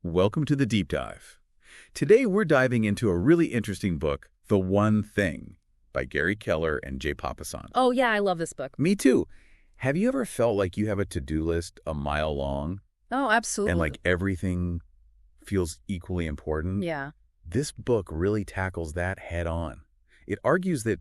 Welcome to the Deep Dive. Today we're diving into a really interesting book, The One Thing, by Gary Keller and Papasan. Oh, yeah, I love this book. Me too. Have you ever felt like you have a to-do list a mile long Oh, absolutely. and like everything feels equally important? Yeah. This book really tackles that head on. It argues that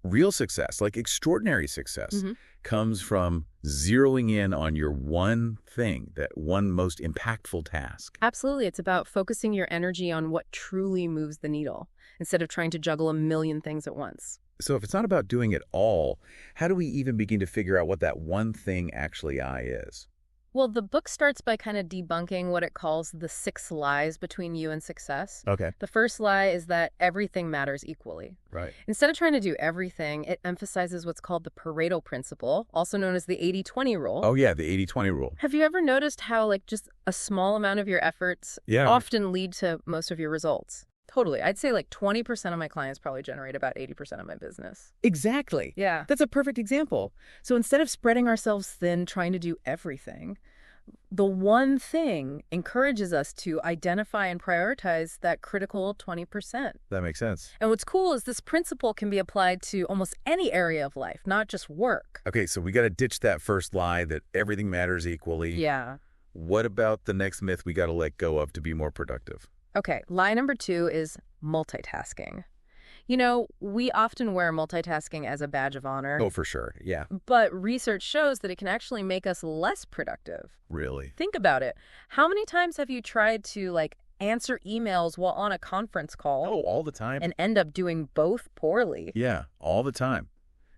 real success, like extraordinary success, comes from zeroing in on your one thing, that one most impactful task. Absolutely. It's about focusing your energy on what truly moves the needle instead of trying to juggle a million things at once. So if it's not about doing it all, how do we even begin to figure out what that one thing actually is? Well, the book starts by kind of debunking what it calls the 6 lies between you and success. Okay. The first lie is that everything matters equally. Right. Instead of trying to do everything, it emphasizes what's called the Pareto principle, also known as the 80-20 rule. Oh, yeah, the 80-20 rule. Have you ever noticed how just a small amount of your efforts often lead to most of your results? Totally. I'd say 20% of my clients probably generate about 80% of my business. Exactly. Yeah. That's a perfect example. So instead of spreading ourselves thin trying to do everything, the one thing encourages us to identify and prioritize that critical 20%. That makes sense. And what's cool is this principle can be applied to almost any area of life, not just work. Okay, so we got to ditch that first lie that everything matters equally. Yeah. What about the next myth we got to let go of to be more productive? Okay, lie number 2 is multitasking. You know, we often wear multitasking as a badge of honor. Oh, for sure. Yeah. But research shows that it can actually make us less productive. Really? Think about it. How many times have you tried to, answer emails while on a conference call Oh, all the time? and end up doing both poorly? Yeah, all the time.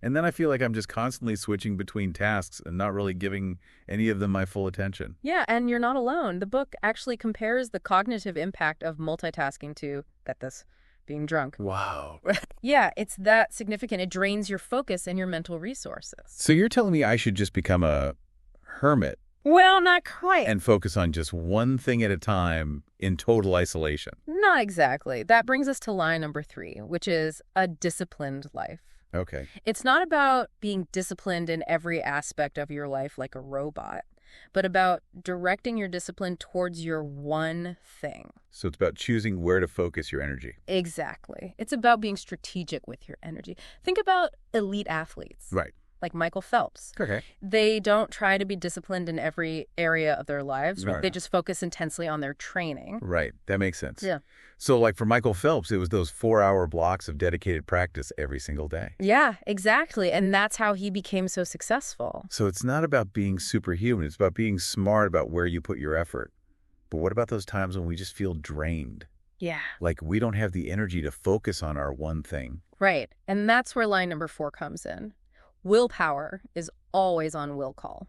And then I feel like I'm just constantly switching between tasks and not really giving any of them my full attention. Yeah, and you're not alone. The book actually compares the cognitive impact of multitasking to, get this, being drunk. Wow. Yeah, it's that significant. It drains your focus and your mental resources. So you're telling me I should just become a hermit Well, not quite. and focus on just one thing at a time in total isolation? Not exactly. That brings us to lie number 3, which is a disciplined life. Okay. It's not about being disciplined in every aspect of your life like a robot, but about directing your discipline towards your one thing. So it's about choosing where to focus your energy. Exactly. It's about being strategic with your energy. Think about elite athletes. Right. Like Michael Phelps. Okay. They don't try to be disciplined in every area of their lives. Right. They just focus intensely on their training. Right. That makes sense. Yeah. So for Michael Phelps, it was those 4-hour blocks of dedicated practice every single day. Yeah, exactly. And that's how he became so successful. So it's not about being superhuman. It's about being smart about where you put your effort. But what about those times when we just feel drained? Yeah. Like we don't have the energy to focus on our one thing. Right. And that's where line number 4 comes in. Willpower is always on will call.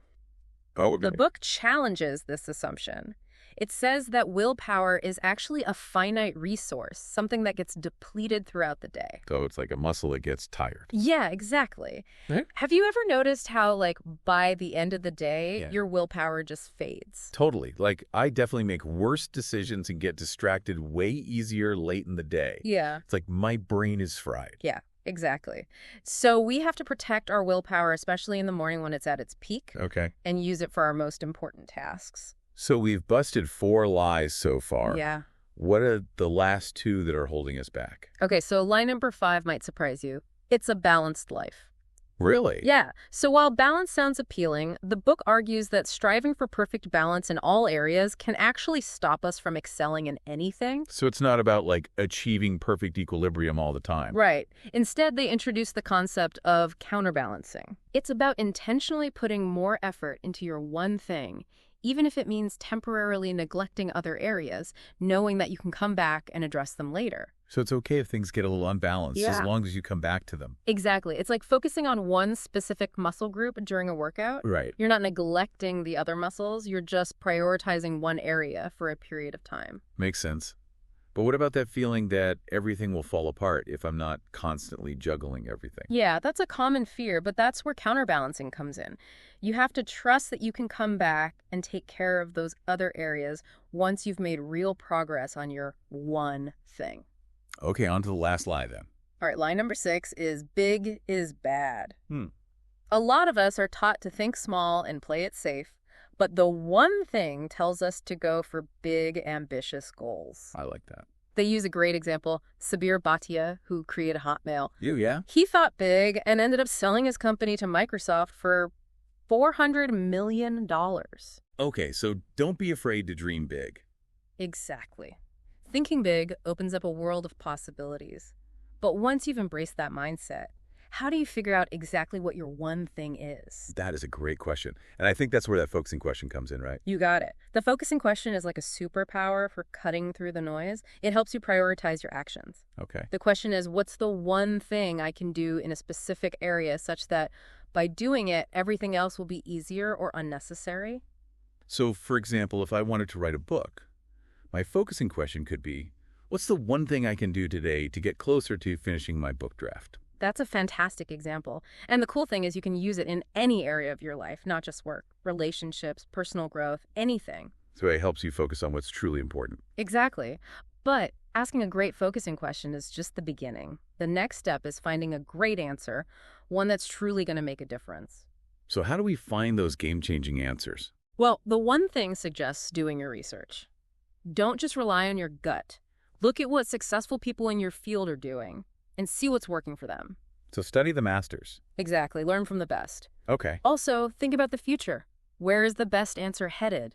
Oh, okay. The book challenges this assumption. It says that willpower is actually a finite resource, something that gets depleted throughout the day. So it's like a muscle that gets tired. Yeah, exactly. Eh? Have you ever noticed how, by the end of the day, Yeah. your willpower just fades? Totally. I definitely make worse decisions and get distracted way easier late in the day. Yeah. It's like my brain is fried. Yeah, exactly. So we have to protect our willpower, especially in the morning when it's at its peak, Okay. and use it for our most important tasks. So we've busted 4 lies so far. Yeah. What are the last 2 that are holding us back? Okay, so line number 5 might surprise you. It's a balanced life. Really? Yeah. So while balance sounds appealing, the book argues that striving for perfect balance in all areas can actually stop us from excelling in anything. So it's not about achieving perfect equilibrium all the time. Right. Instead, they introduce the concept of counterbalancing. It's about intentionally putting more effort into your one thing, even if it means temporarily neglecting other areas, knowing that you can come back and address them later. So it's okay if things get a little unbalanced as long as you come back to them. Exactly. It's like focusing on one specific muscle group during a workout. Right. You're not neglecting the other muscles. You're just prioritizing one area for a period of time. Makes sense. But what about that feeling that everything will fall apart if I'm not constantly juggling everything? Yeah, that's a common fear, but that's where counterbalancing comes in. You have to trust that you can come back and take care of those other areas once you've made real progress on your one thing. Okay, on to the last lie then. All right, line number 6 is big is bad. Hmm. A lot of us are taught to think small and play it safe, But the one thing tells us to go for big, ambitious goals. I like that. They use a great example, Sabir Bhatia, who created Hotmail. Yeah? He thought big and ended up selling his company to Microsoft for $400 million. Okay, so don't be afraid to dream big. Exactly. Thinking big opens up a world of possibilities. But once you've embraced that mindset, how do you figure out exactly what your one thing is? That is a great question. And I think that's where that focusing question comes in, right? You got it. The focusing question is like a superpower for cutting through the noise. It helps you prioritize your actions. Okay. The question is, what's the one thing I can do in a specific area such that by doing it, everything else will be easier or unnecessary? So, for example, if I wanted to write a book, my focusing question could be, what's the one thing I can do today to get closer to finishing my book draft? That's a fantastic example. And the cool thing is you can use it in any area of your life, not just work, relationships, personal growth, anything. So it helps you focus on what's truly important. Exactly. But asking a great focusing question is just the beginning. The next step is finding a great answer, one that's truly going to make a difference. So how do we find those game-changing answers? Well, the one thing suggests doing your research. Don't just rely on your gut. Look at what successful people in your field are doing and see what's working for them. So study the masters. Exactly. Learn from the best. Okay. Also, think about the future. Where is the best answer headed?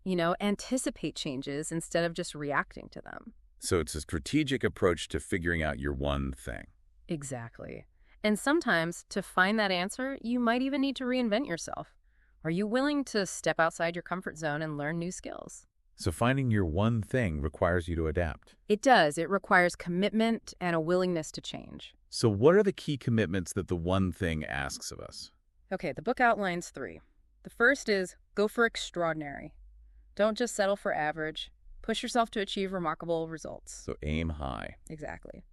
Anticipate changes instead of just reacting to them. So it's a strategic approach to figuring out your one thing. Exactly. And sometimes, to find that answer, you might even need to reinvent yourself. Are you willing to step outside your comfort zone and learn new skills? So finding your one thing requires you to adapt. It does. It requires commitment and a willingness to change. So what are the key commitments that the one thing asks of us? Okay, the book outlines 3. The first is go for extraordinary. Don't just settle for average. Push yourself to achieve remarkable results. So aim high. Exactly.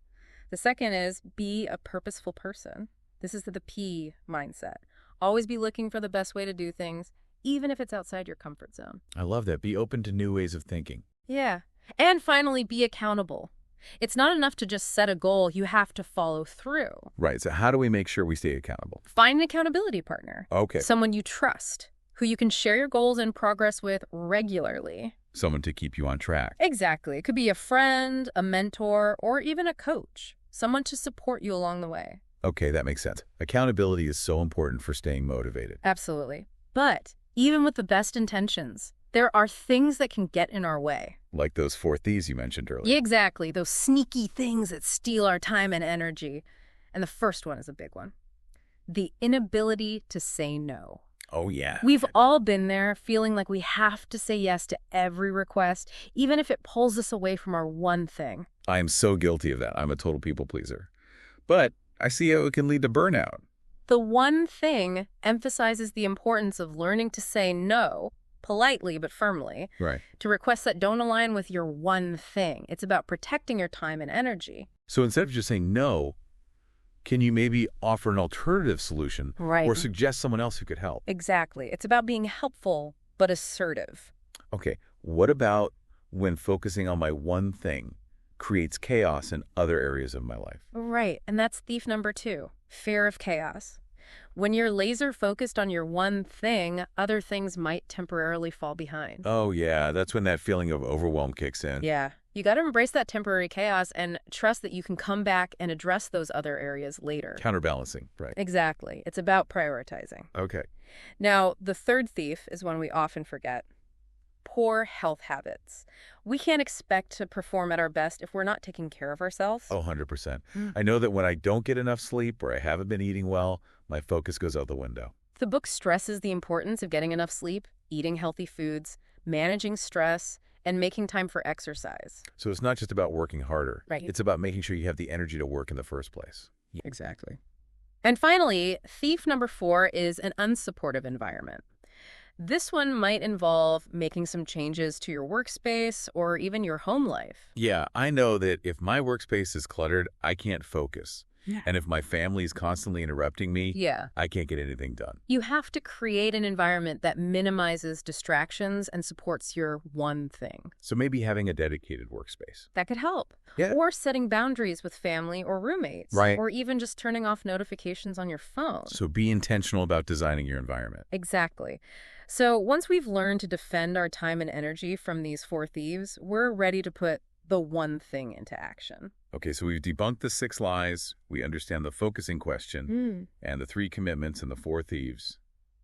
The second is be a purposeful person. This is the P mindset. Always be looking for the best way to do things, even if it's outside your comfort zone. I love that. Be open to new ways of thinking. Yeah. And finally, be accountable. It's not enough to just set a goal. You have to follow through. Right. So how do we make sure we stay accountable? Find an accountability partner. Okay. Someone you trust, who you can share your goals and progress with regularly. Someone to keep you on track. Exactly. It could be a friend, a mentor, or even a coach. Someone to support you along the way. Okay, that makes sense. Accountability is so important for staying motivated. Absolutely. But even with the best intentions, there are things that can get in our way. Like those 4 Ths you mentioned earlier. Yeah, exactly. Those sneaky things that steal our time and energy. And the first one is a big one. The inability to say no. Oh, yeah. We've all been there, feeling like we have to say yes to every request, even if it pulls us away from our one thing. I am so guilty of that. I'm a total people pleaser. But I see how it can lead to burnout. The one thing emphasizes the importance of learning to say no, politely but firmly, Right. to requests that don't align with your one thing. It's about protecting your time and energy. So instead of just saying no, can you maybe offer an alternative solution? Right. Or suggest someone else who could help? Exactly. It's about being helpful but assertive. Okay, what about when focusing on my one thing creates chaos in other areas of my life? Right. And that's thief number 2, fear of chaos. When you're laser focused on your one thing, other things might temporarily fall behind. Oh, yeah, that's when that feeling of overwhelm kicks in. Yeah. You got to embrace that temporary chaos and trust that you can come back and address those other areas later. Counterbalancing, right. Exactly. It's about prioritizing. Okay. Now, the third thief is one we often forget. Poor health habits. We can't expect to perform at our best if we're not taking care of ourselves. Oh, 100%. I know that when I don't get enough sleep or I haven't been eating well, my focus goes out the window. The book stresses the importance of getting enough sleep, eating healthy foods, managing stress, and making time for exercise. So it's not just about working harder. Right. It's about making sure you have the energy to work in the first place. Exactly. And finally, thief number 4 is an unsupportive environment. This one might involve making some changes to your workspace or even your home life. Yeah, I know that if my workspace is cluttered, I can't focus. Yeah. And if my family is constantly interrupting me, Yeah. I can't get anything done. You have to create an environment that minimizes distractions and supports your one thing. So maybe having a dedicated workspace. That could help. Yeah. Or setting boundaries with family or roommates. Right. Or even just turning off notifications on your phone. So be intentional about designing your environment. Exactly. So once we've learned to defend our time and energy from these four thieves, we're ready to put the one thing into action. Okay, so we've debunked the 6 lies, we understand the focusing question, Mm. and the 3 commitments and the 4 thieves.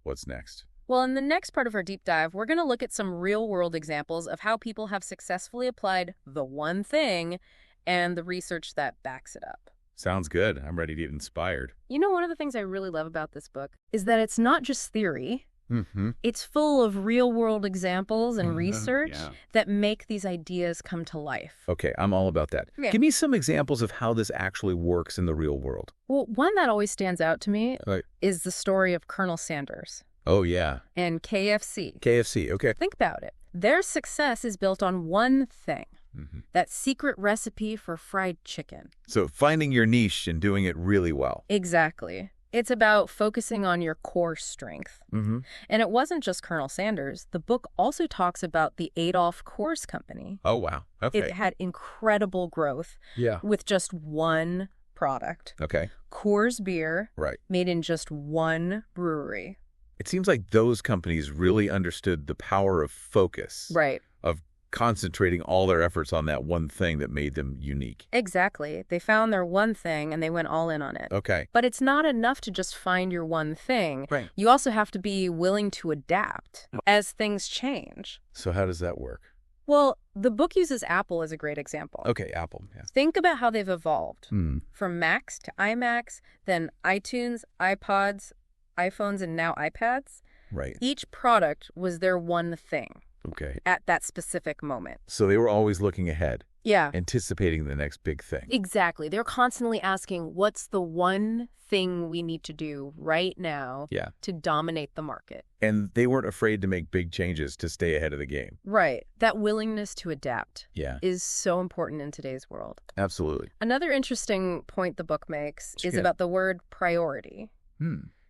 What's next? Well, in the next part of our deep dive, we're going to look at some real-world examples of how people have successfully applied the one thing and the research that backs it up. Sounds good. I'm ready to get inspired. You know, one of the things I really love about this book is that it's not just theory. Mm-hmm. It's full of real-world examples and research Yeah. that make these ideas come to life. Okay, I'm all about that. Yeah. Give me some examples of how this actually works in the real world. Well, one that always stands out to me Right. is the story of Colonel Sanders Oh, yeah. and KFC. KFC, okay. Think about it. Their success is built on one thing, Mm-hmm. that secret recipe for fried chicken. So finding your niche and doing it really well. Exactly. It's about focusing on your core strength. Mm-hmm. And it wasn't just Colonel Sanders. The book also talks about the Adolf Coors Company. Oh, wow. Okay. It had incredible growth Yeah. with just one product. Okay. Coors beer Right. made in just one brewery. It seems like those companies really understood the power of focus. Right. Of concentrating all their efforts on that one thing that made them unique. Exactly. They found their one thing and they went all in on it. Okay. But it's not enough to just find your one thing. Right. You also have to be willing to adapt as things change. So how does that work? Well, the book uses Apple as a great example. Okay, Apple. Yeah. Think about how they've evolved. Hmm. From Macs to iMacs, then iTunes, iPods, iPhones, and now iPads. Right. Each product was their one thing Okay. at that specific moment. So they were always looking ahead, Yeah. anticipating the next big thing. Exactly. They're constantly asking, what's the one thing we need to do right now Yeah. to dominate the market? And they weren't afraid to make big changes to stay ahead of the game. Right. That willingness to adapt Yeah, is so important in today's world. absolutely. Another interesting point the book makes is Yeah. about the word priority.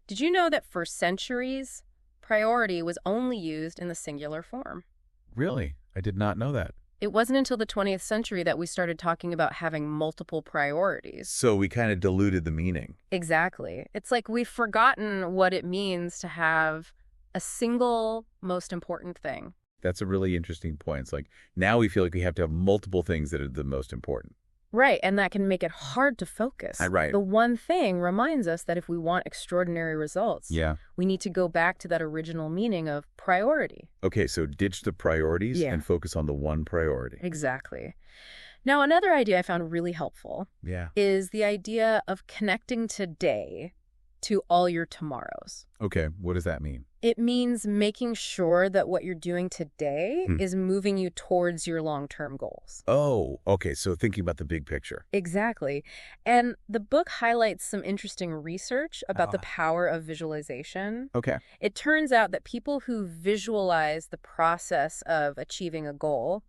Did you know that for centuries, priority was only used in the singular form? Really? I did not know that. It wasn't until the 20th century that we started talking about having multiple priorities. So we kind of diluted the meaning. Exactly. It's like we've forgotten what it means to have a single most important thing. That's a really interesting point. It's like now we feel like we have to have multiple things that are the most important. Right, and that can make it hard to focus. Right. The one thing reminds us that if we want extraordinary results, Yeah. we need to go back to that original meaning of priority. Okay, so ditch the priorities Yeah. and focus on the one priority. Exactly. Now, another idea I found really helpful Yeah. is the idea of connecting today to all your tomorrows. Okay, what does that mean? It means making sure that what you're doing today is moving you towards your long-term goals. Oh, okay, so thinking about the big picture. Exactly. And the book highlights some interesting research about the power of visualization. Okay. It turns out that people who visualize the process of achieving a goal,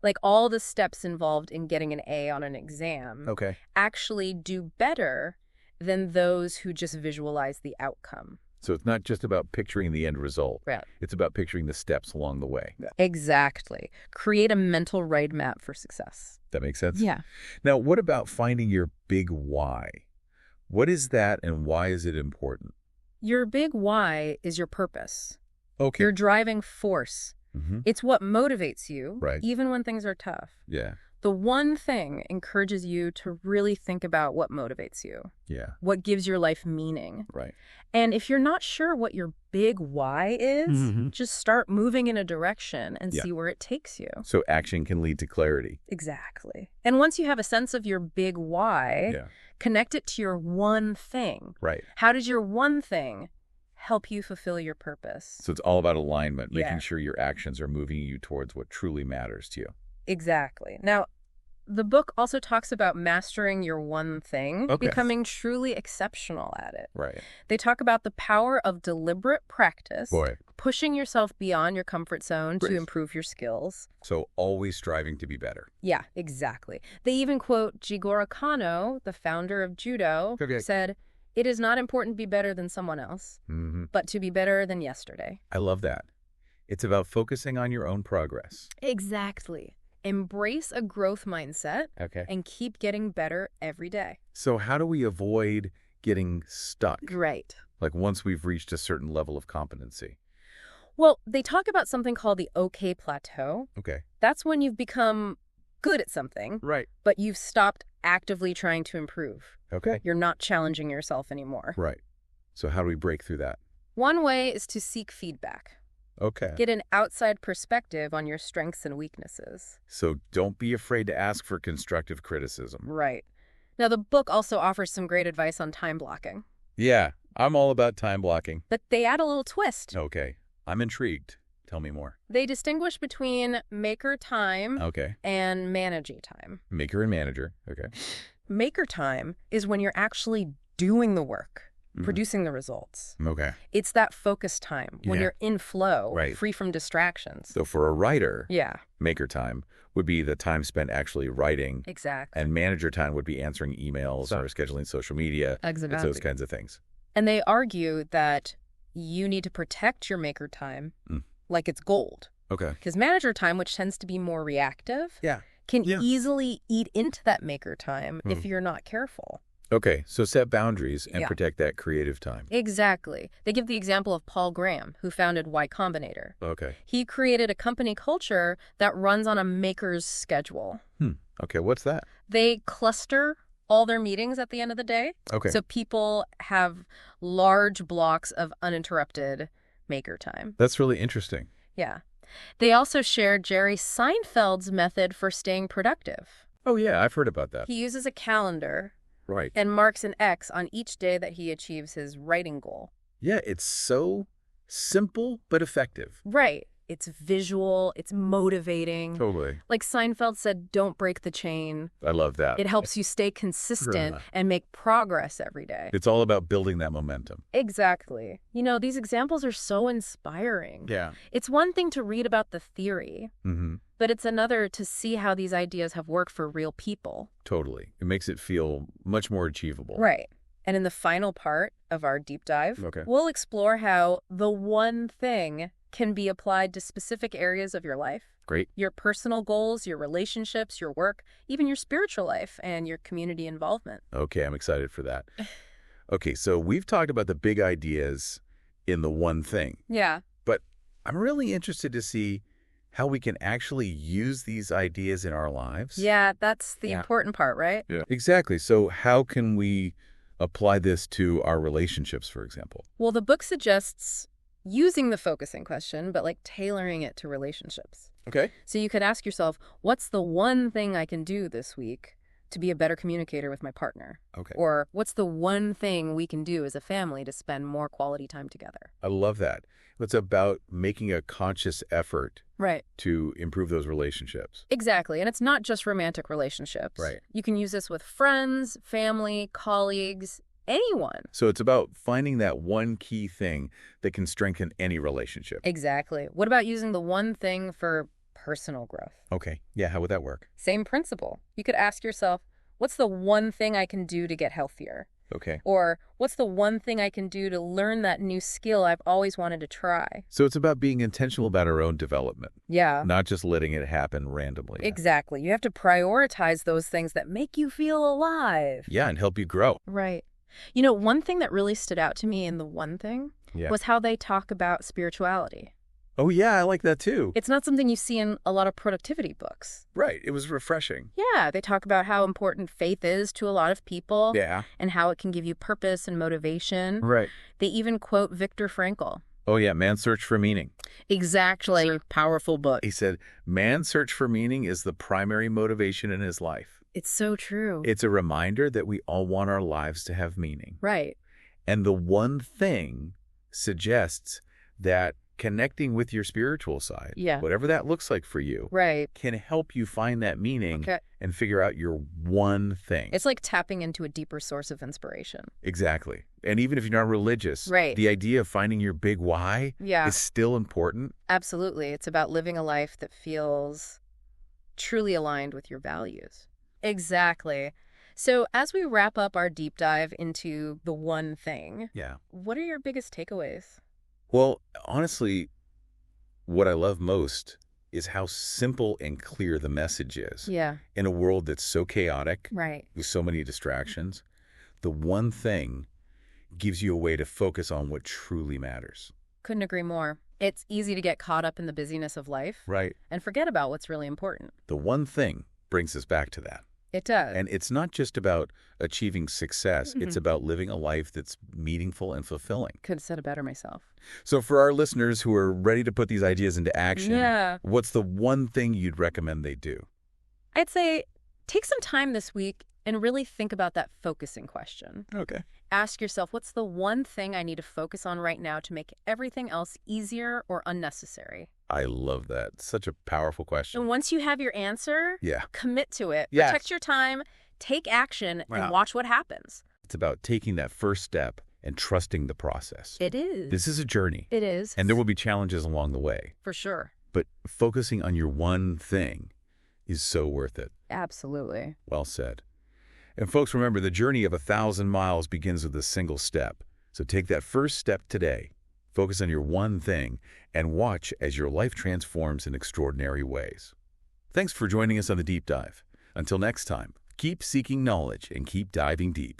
like all the steps involved in getting an A on an exam, Okay. actually do better than those who just visualize the outcome. So it's not just about picturing the end result. Right. It's about picturing the steps along the way. Exactly. Create a mental roadmap for success. That makes sense? Yeah. Now, what about finding your big why? What is that and why is it important? Your big why is your purpose, Okay. your driving force. Mm-hmm. It's what motivates you, Right. even when things are tough. Yeah. The one thing encourages you to really think about what motivates you, Yeah. what gives your life meaning. Right. And if you're not sure what your big why is, just start moving in a direction and Yeah. see where it takes you. So action can lead to clarity. Exactly. And once you have a sense of your big why, Yeah. connect it to your one thing. Right. How does your one thing help you fulfill your purpose? So it's all about alignment, making Yeah. sure your actions are moving you towards what truly matters to you. Exactly. Now, the book also talks about mastering your one thing, Okay. becoming truly exceptional at it. Right. They talk about the power of deliberate practice, Boy. pushing yourself beyond your comfort zone to Great. improve your skills. So always striving to be better. Yeah, exactly. They even quote Jigoro Kano, the founder of judo, Okay. said, "It is not important to be better than someone else, Mm-hmm. but to be better than yesterday." I love that. It's about focusing on your own progress. Exactly. Embrace a growth mindset Okay. and keep getting better every day. So how do we avoid getting stuck? Great. Like once we've reached a certain level of competency? Well, they talk about something called the OK plateau. Okay. That's when you've become good at something, Right. but you've stopped actively trying to improve. Okay. You're not challenging yourself anymore. Right. So how do we break through that? One way is to seek feedback. Okay. Get an outside perspective on your strengths and weaknesses. So don't be afraid to ask for constructive criticism. Right. Now, the book also offers some great advice on time blocking. Yeah, I'm all about time blocking. But they add a little twist. Okay. I'm intrigued. Tell me more. They distinguish between maker time Okay. and managing time. Maker and manager. Okay. Maker time is when you're actually doing the work, Mhm. producing the results. Okay. It's that focus time when Yeah. you're in flow, Right. free from distractions. So for a writer, Yeah, maker time would be the time spent actually writing, exactly. and manager time would be answering emails or scheduling social media. It's Exactly. those kinds of things. And they argue that you need to protect your maker time like it's gold. Okay. Because manager time, which tends to be more reactive, Yeah. can Yeah. easily eat into that maker time if you're not careful. Okay. So set boundaries and Yeah. protect that creative time. Exactly. They give the example of Paul Graham, who founded Y Combinator. Okay. He created a company culture that runs on a maker's schedule. Okay. What's that? They cluster all their meetings at the end of the day. Okay. So people have large blocks of uninterrupted maker time. That's really interesting. Yeah. They also shared Jerry Seinfeld's method for staying productive. Oh, yeah. I've heard about that. He uses a calendar Right. and marks an X on each day that he achieves his writing goal. Yeah. It's so simple but effective. Right. It's visual. It's motivating. Totally. Like Seinfeld said, don't break the chain. I love that. It helps you stay consistent and make progress every day. It's all about building that momentum. Exactly. You know, these examples are so inspiring. Yeah. It's one thing to read about the theory, Mm-hmm. but it's another to see how these ideas have worked for real people. Totally. It makes it feel much more achievable. Right. And in the final part of our deep dive, we'll explore how the one thing can be applied to specific areas of your life. Great. Your personal goals, your relationships, your work, even your spiritual life and your community involvement. Okay, I'm excited for that. Okay, so we've talked about the big ideas in the one thing, Yeah. but I'm really interested to see how we can actually use these ideas in our lives. Yeah, that's the important part, right? Yeah. Exactly. So how can we apply this to our relationships, for example? Well, the book suggests using the focusing question, but like tailoring it to relationships. Okay. So you could ask yourself, what's the one thing I can do this week to be a better communicator with my partner? Okay. Or what's the one thing we can do as a family to spend more quality time together? I love that. It's about making a conscious effort Right. to improve those relationships. Exactly. And it's not just romantic relationships. Right. You can use this with friends, family, colleagues, anyone. So it's about finding that one key thing that can strengthen any relationship. Exactly. What about using the one thing for personal growth? Okay. Yeah, how would that work? Same principle. You could ask yourself, what's the one thing I can do to get healthier? Okay. Or what's the one thing I can do to learn that new skill I've always wanted to try? So it's about being intentional about our own development, Yeah. not just letting it happen randomly. Exactly. You have to prioritize those things that make you feel alive. Yeah, and help you grow. Right. You know, one thing that really stood out to me in the one thing was how they talk about spirituality. Oh, yeah, I like that too. It's not something you see in a lot of productivity books. Right. It was refreshing. Yeah, they talk about how important faith is to a lot of people. Yeah. And how it can give you purpose and motivation. Right. They even quote Viktor Frankl. Oh, yeah, Man's Search for Meaning. Exactly. Powerful book. He said, man's search for meaning is the primary motivation in his life. It's so true. It's a reminder that we all want our lives to have meaning. Right. And the one thing suggests that connecting with your spiritual side, whatever that looks like for you, can help you find that meaning and figure out your one thing. It's like tapping into a deeper source of inspiration. Exactly. And even if you're not religious, the idea of finding your big why is still important. Absolutely. It's about living a life that feels truly aligned with your values. Exactly. So as we wrap up our deep dive into the one thing, what are your biggest takeaways? Well, honestly, what I love most is how simple and clear the message is. Yeah. In a world that's so chaotic, Right. with so many distractions, the one thing gives you a way to focus on what truly matters. Couldn't agree more. It's easy to get caught up in the busyness of life. Right. And forget about what's really important. The one thing brings us back to that. It does. And it's not just about achieving success. It's about living a life that's meaningful and fulfilling. Could have said it better myself. So for our listeners who are ready to put these ideas into action, Yeah. what's the one thing you'd recommend they do? I'd say take some time this week and really think about that focusing question. Okay. Ask yourself, what's the one thing I need to focus on right now to make everything else easier or unnecessary? I love that. Such a powerful question. And once you have your answer, commit to it. Yes. Protect your time, take action, Wow. and watch what happens. It's about taking that first step and trusting the process. It is. This is a journey. It is. And there will be challenges along the way. For sure. But focusing on your one thing is so worth it. Absolutely. Well said. And folks, remember, the journey of 1,000 miles begins with a single step. So take that first step today. Focus on your one thing and watch as your life transforms in extraordinary ways. Thanks for joining us on The Deep Dive. Until next time, keep seeking knowledge and keep diving deep.